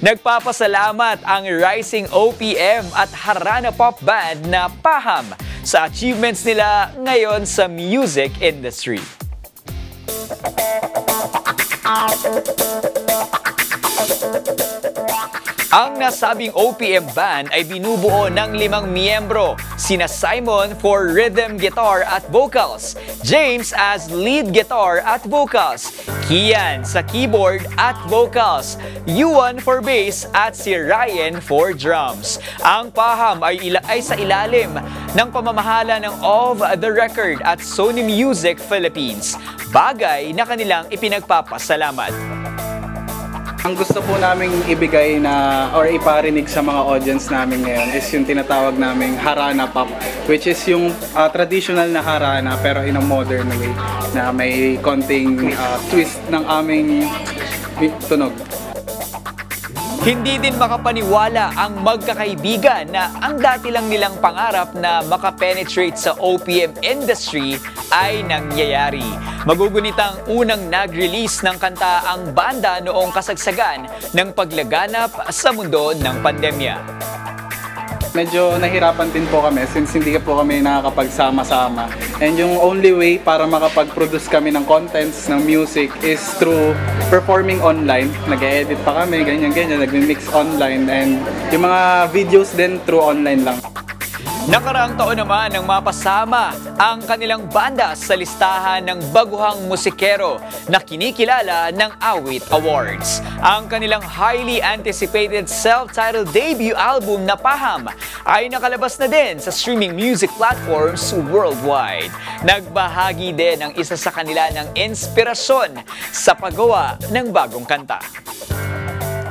Nagpapasalamat ang rising OPM at Harana Pop Band na PAHAM sa achievements nila ngayon sa music industry. Ang nasabing OPM band ay binubuo ng 5 miyembro, sina Simon for rhythm guitar at vocals, James as lead guitar at vocals, Kian sa keyboard at vocals, Yuan for bass at si Ryan for drums. Ang PAHAM ay sa ilalim ng pamamahala ng Of the Record at Sony Music Philippines, bagay na kanilang ipinagpapasalamat. Ang gusto po naming ibigay na or iparinig sa mga audience namin ngayon is yung tinatawag naming Harana Pop, which is yung traditional na Harana pero in a modern way na may konting twist ng aming tunog. Hindi din makapaniwala ang magkakaibigan na ang dati lang nilang pangarap na makapenetrate sa OPM industry ay nangyayari. Magugunitang unang nag-release ng kanta ang banda noong kasagsagan ng paglaganap sa mundo ng pandemya. Medyo nahirapan din po kami since hindi po kami nakakapagsama-sama. And yung only way para makapag-produce kami ng contents, ng music is through performing online. Nag-edit pa kami, ganyan-ganyan, nag-mix online, and yung mga videos din through online lang. Nakaraang taon naman nang mapasama ang kanilang banda sa listahan ng baguhang musikero na kinikilala ng Awit Awards. Ang kanilang highly anticipated self-titled debut album na PAHAM ay nakalabas na din sa streaming music platforms worldwide. Nagbahagi din ang isa sa kanila ng inspirasyon sa paggawa ng bagong kanta.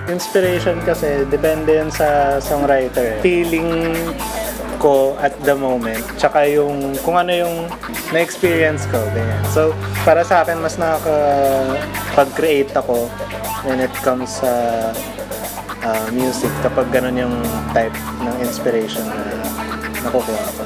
Inspiration kasi depende yan sa songwriter. Feeling ko at the moment, tsaka yung kung ano yung na-experience ko, ganyan. So, para sa akin, mas nakakapag-create ako when it comes sa music kapag ganun yung type ng inspiration na nakukuha ko.